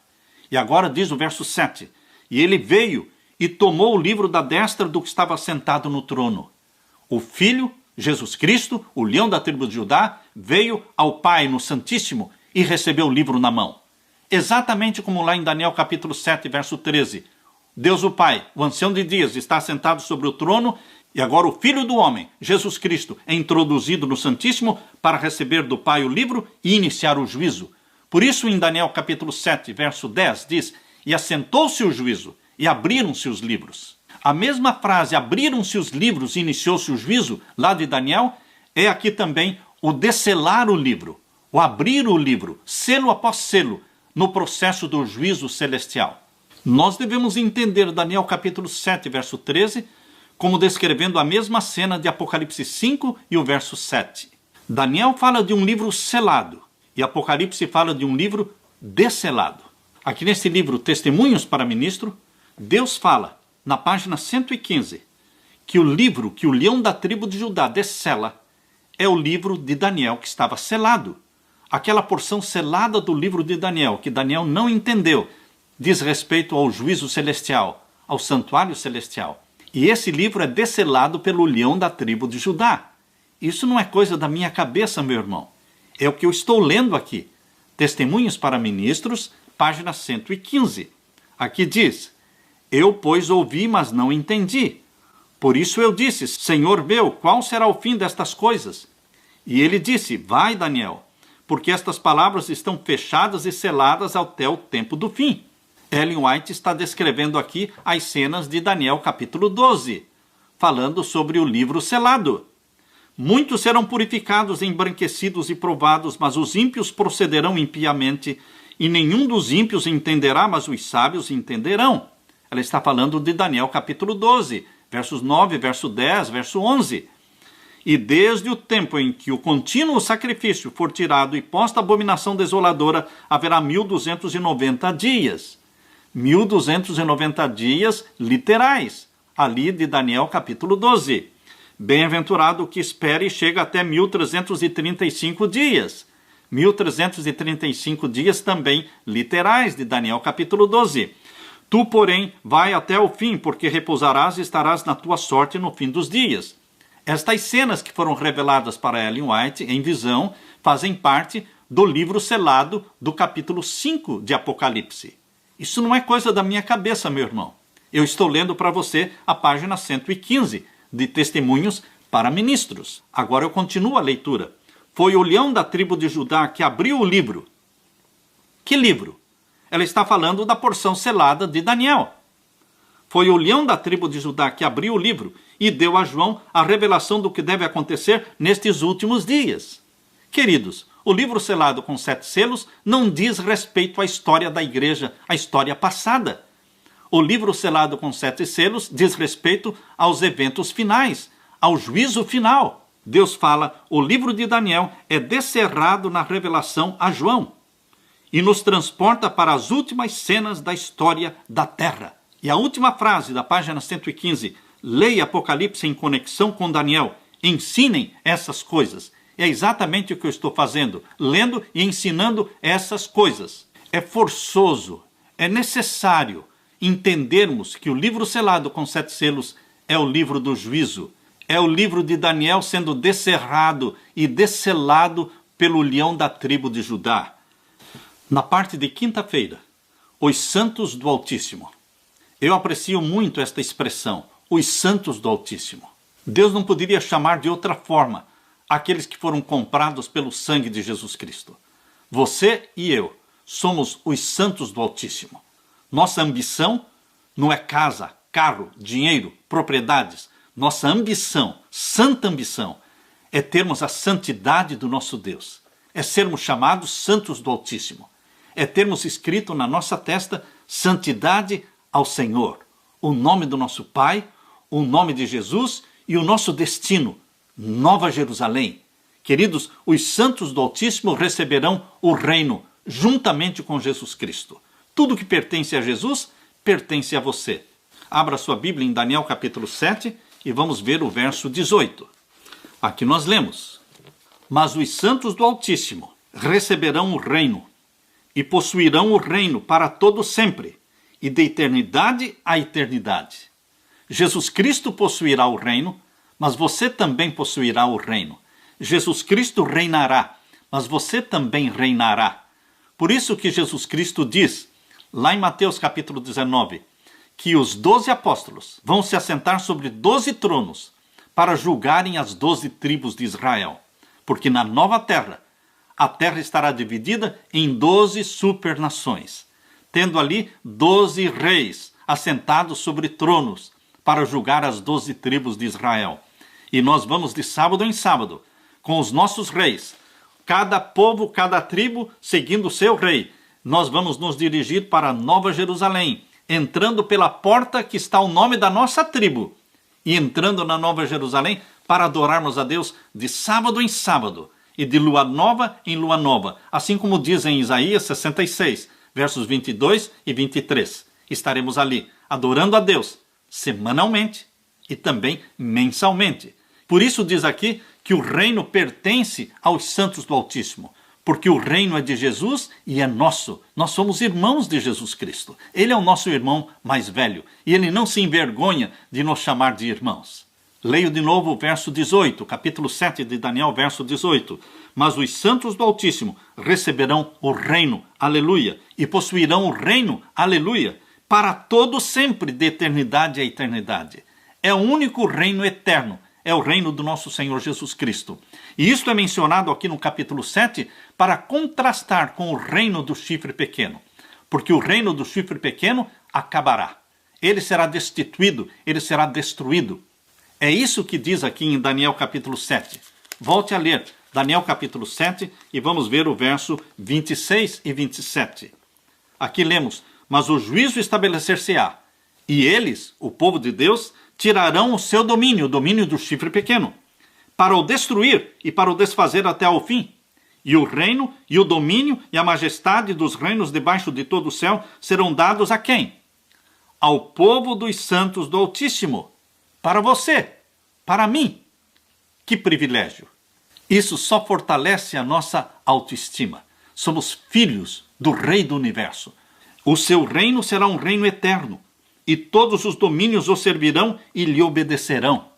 E agora diz o verso 7, e ele veio e tomou o livro da destra do que estava sentado no trono. O Filho, Jesus Cristo, o leão da tribo de Judá, veio ao Pai no Santíssimo e recebeu o livro na mão. Exatamente como lá em Daniel capítulo 7, verso 13. Deus o Pai, o ancião de dias, está sentado sobre o trono e agora o Filho do Homem, Jesus Cristo, é introduzido no Santíssimo para receber do Pai o livro e iniciar o juízo. Por isso em Daniel capítulo 7, verso 10 diz, e assentou-se o juízo e abriram-se os livros. A mesma frase, abriram-se os livros e iniciou-se o juízo, lá de Daniel, é aqui também o desselar o livro, o abrir o livro, selo após selo, no processo do juízo celestial. Nós devemos entender Daniel capítulo 7, verso 13, como descrevendo a mesma cena de Apocalipse 5 e o verso 7. Daniel fala de um livro selado e Apocalipse fala de um livro desselado. Aqui nesse livro, Testemunhos para Ministro, Deus fala, na página 115, que o livro que o leão da tribo de Judá dessela é o livro de Daniel que estava selado. Aquela porção selada do livro de Daniel, que Daniel não entendeu, diz respeito ao juízo celestial, ao santuário celestial. E esse livro é desselado pelo leão da tribo de Judá. Isso não é coisa da minha cabeça, meu irmão. É o que eu estou lendo aqui. Testemunhos para Ministros, página 115. Aqui diz, eu, pois, ouvi, mas não entendi. Por isso eu disse, Senhor meu, qual será o fim destas coisas? E ele disse, vai, Daniel, porque estas palavras estão fechadas e seladas até o tempo do fim. Ellen White está descrevendo aqui as cenas de Daniel capítulo 12, falando sobre o livro selado. Muitos serão purificados, embranquecidos e provados, mas os ímpios procederão impiamente, e nenhum dos ímpios entenderá, mas os sábios entenderão. Ela está falando de Daniel capítulo 12, versos 9, verso 10, verso 11. E desde o tempo em que o contínuo sacrifício for tirado e posta a abominação desoladora, haverá 1290 dias. 1290 dias literais, ali de Daniel capítulo 12. Bem-aventurado o que espere e chega até 1335 dias. 1335 dias também literais de Daniel capítulo 12. Tu, porém, vai até o fim, porque repousarás e estarás na tua sorte no fim dos dias. Estas cenas que foram reveladas para Ellen White em visão fazem parte do livro selado do capítulo 5 de Apocalipse. Isso não é coisa da minha cabeça, meu irmão. Eu estou lendo para você a página 115 de Testemunhos para Ministros. Agora eu continuo a leitura. Foi o leão da tribo de Judá que abriu o livro. Que livro? Ela está falando da porção selada de Daniel. Foi o leão da tribo de Judá que abriu o livro e deu a João a revelação do que deve acontecer nestes últimos dias. Queridos, o livro selado com 7 selos não diz respeito à história da igreja, à história passada. O livro selado com 7 selos diz respeito aos eventos finais, ao juízo final. Deus fala, o livro de Daniel é descerrado na revelação a João e nos transporta para as últimas cenas da história da terra. E a última frase da página 115, leia Apocalipse em conexão com Daniel, ensinem essas coisas. É exatamente o que eu estou fazendo, lendo e ensinando essas coisas. É forçoso, é necessário entendermos que o livro selado com 7 selos é o livro do juízo. É o livro de Daniel sendo descerrado e desselado pelo leão da tribo de Judá. Na parte de quinta-feira, os santos do Altíssimo. Eu aprecio muito esta expressão, os santos do Altíssimo. Deus não poderia chamar de outra forma aqueles que foram comprados pelo sangue de Jesus Cristo. Você e eu somos os santos do Altíssimo. Nossa ambição não é casa, carro, dinheiro, propriedades. Nossa ambição, santa ambição, é termos a santidade do nosso Deus. É sermos chamados santos do Altíssimo. É termos escrito na nossa testa santidade ao Senhor. O nome do nosso Pai, o nome de Jesus e o nosso destino, Nova Jerusalém. Queridos, os santos do Altíssimo receberão o reino juntamente com Jesus Cristo. Tudo que pertence a Jesus, pertence a você. Abra sua Bíblia em Daniel capítulo 7 e vamos ver o verso 18. Aqui nós lemos: Mas os santos do Altíssimo receberão o reino e possuirão o reino para todo sempre e de eternidade a eternidade. Jesus Cristo possuirá o reino, mas você também possuirá o reino. Jesus Cristo reinará, mas você também reinará. Por isso que Jesus Cristo diz, lá em Mateus capítulo 19, que os 12 apóstolos vão se assentar sobre 12 tronos para julgarem as 12 tribos de Israel. Porque na nova terra, a terra estará dividida em 12 supernações, tendo ali 12 reis assentados sobre tronos para julgar as 12 tribos de Israel. E nós vamos de sábado em sábado com os nossos reis, cada povo, cada tribo seguindo o seu rei. Nós vamos nos dirigir para a Nova Jerusalém, entrando pela porta que está o nome da nossa tribo, e entrando na Nova Jerusalém para adorarmos a Deus de sábado em sábado e de lua nova em lua nova, assim como diz em Isaías 66, versos 22 e 23. Estaremos ali adorando a Deus semanalmente e também mensalmente. Por isso diz aqui que o reino pertence aos santos do Altíssimo, porque o reino é de Jesus e é nosso. Nós somos irmãos de Jesus Cristo. Ele é o nosso irmão mais velho e ele não se envergonha de nos chamar de irmãos. Leio de novo o verso 18, capítulo 7 de Daniel, verso 18. Mas os santos do Altíssimo receberão o reino, aleluia, e possuirão o reino, aleluia, para todo sempre, de eternidade a eternidade. É o único reino eterno, é o reino do nosso Senhor Jesus Cristo. E isto é mencionado aqui no capítulo 7 para contrastar com o reino do chifre pequeno. Porque o reino do chifre pequeno acabará. Ele será destituído, ele será destruído. É isso que diz aqui em Daniel capítulo 7. Volte a ler Daniel capítulo 7 e vamos ver o verso 26 e 27. Aqui lemos: Mas o juízo estabelecer-se-á, e eles, o povo de Deus, tirarão o seu domínio, o domínio do chifre pequeno, para o destruir e para o desfazer até ao fim. E o reino, e o domínio, e a majestade dos reinos debaixo de todo o céu serão dados a quem? Ao povo dos santos do Altíssimo. Para você, para mim. Que privilégio! Isso só fortalece a nossa autoestima. Somos filhos do Rei do Universo. O seu reino será um reino eterno, e todos os domínios o servirão e lhe obedecerão.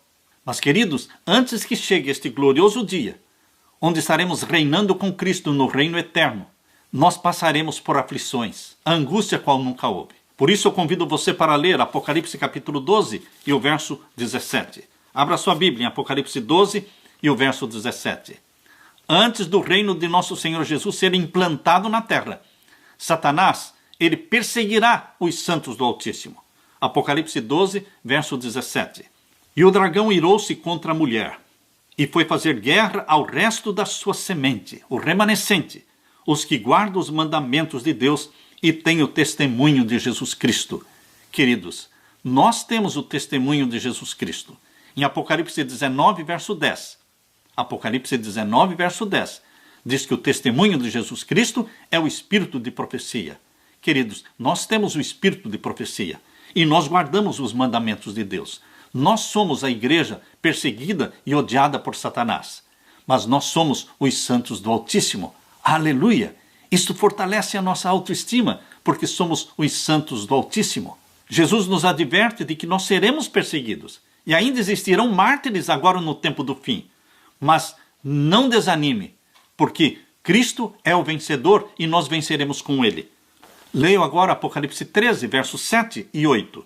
Mas, queridos, antes que chegue este glorioso dia, onde estaremos reinando com Cristo no reino eterno, nós passaremos por aflições, a angústia qual nunca houve. Por isso eu convido você para ler Apocalipse capítulo 12 e o verso 17. Abra sua Bíblia em Apocalipse 12 e o verso 17. Antes do reino de nosso Senhor Jesus ser implantado na terra, Satanás, ele perseguirá os santos do Altíssimo. Apocalipse 12, verso 17. E o dragão irou-se contra a mulher, e foi fazer guerra ao resto da sua semente, o remanescente, os que guardam os mandamentos de Deus e têm o testemunho de Jesus Cristo. Queridos, nós temos o testemunho de Jesus Cristo. Em Apocalipse 19, verso 10. Apocalipse 19, verso 10. Diz que o testemunho de Jesus Cristo é o espírito de profecia. Queridos, nós temos o espírito de profecia e nós guardamos os mandamentos de Deus. Nós somos a igreja perseguida e odiada por Satanás. Mas nós somos os santos do Altíssimo. Aleluia! Isto fortalece a nossa autoestima, porque somos os santos do Altíssimo. Jesus nos adverte de que nós seremos perseguidos. E ainda existirão mártires agora no tempo do fim. Mas não desanime. porque Cristo é o vencedor e nós venceremos com ele. Leio agora Apocalipse 13, versos 7 e 8.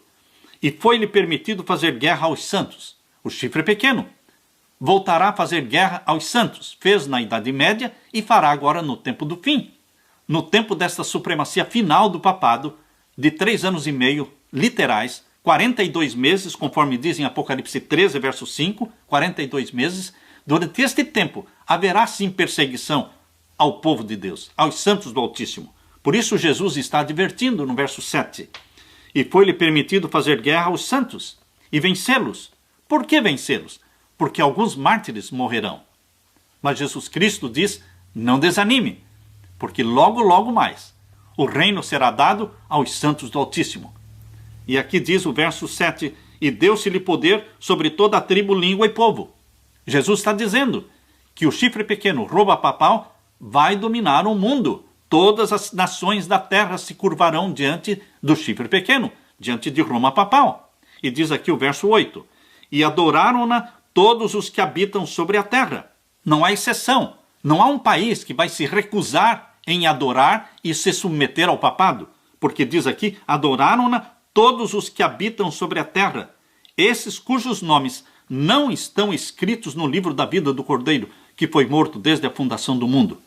E foi-lhe permitido fazer guerra aos santos. O chifre pequeno voltará a fazer guerra aos santos. Fez na Idade Média e fará agora no tempo do fim. No tempo desta supremacia final do papado, de 3 anos e meio, literais, 42 meses, conforme diz em Apocalipse 13, verso 5, 42 meses. Durante este tempo, haverá sim perseguição ao povo de Deus, aos santos do Altíssimo. Por isso Jesus está advertindo no verso 7. E foi-lhe permitido fazer guerra aos santos e vencê-los. Por que vencê-los? Porque alguns mártires morrerão. Mas Jesus Cristo diz, não desanime, porque logo, logo mais, o reino será dado aos santos do Altíssimo. E aqui diz o verso 7, e deu-se-lhe poder sobre toda a tribo, língua e povo. Jesus está dizendo que o chifre pequeno, Roma papal, vai dominar o mundo. Todas as nações da terra se curvarão diante do chifre pequeno, diante de Roma papal. E diz aqui o verso 8, e adoraram-na todos os que habitam sobre a terra. Não há exceção. Não há um país que vai se recusar em adorar e se submeter ao papado. Porque diz aqui, adoraram-na todos os que habitam sobre a terra. Esses cujos nomes não estão escritos no livro da vida do Cordeiro, que foi morto desde a fundação do mundo.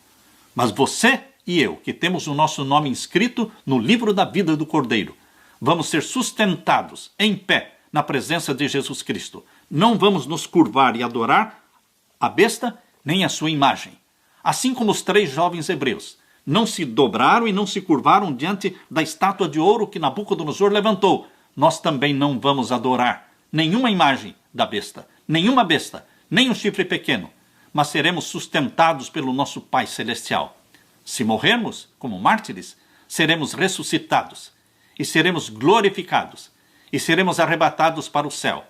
Mas você e eu, que temos o nosso nome inscrito no livro da vida do Cordeiro, vamos ser sustentados em pé na presença de Jesus Cristo. Não vamos nos curvar e adorar a besta nem a sua imagem. Assim como os 3 jovens hebreus não se dobraram e não se curvaram diante da estátua de ouro que Nabucodonosor levantou, nós também não vamos adorar nenhuma imagem da besta, nenhuma besta, nem um chifre pequeno, mas seremos sustentados pelo nosso Pai Celestial. Se morrermos como mártires, seremos ressuscitados e seremos glorificados e seremos arrebatados para o céu.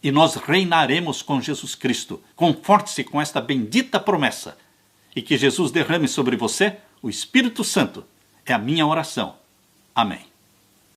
E nós reinaremos com Jesus Cristo. Conforte-se com esta bendita promessa e que Jesus derrame sobre você o Espírito Santo. É a minha oração. Amém.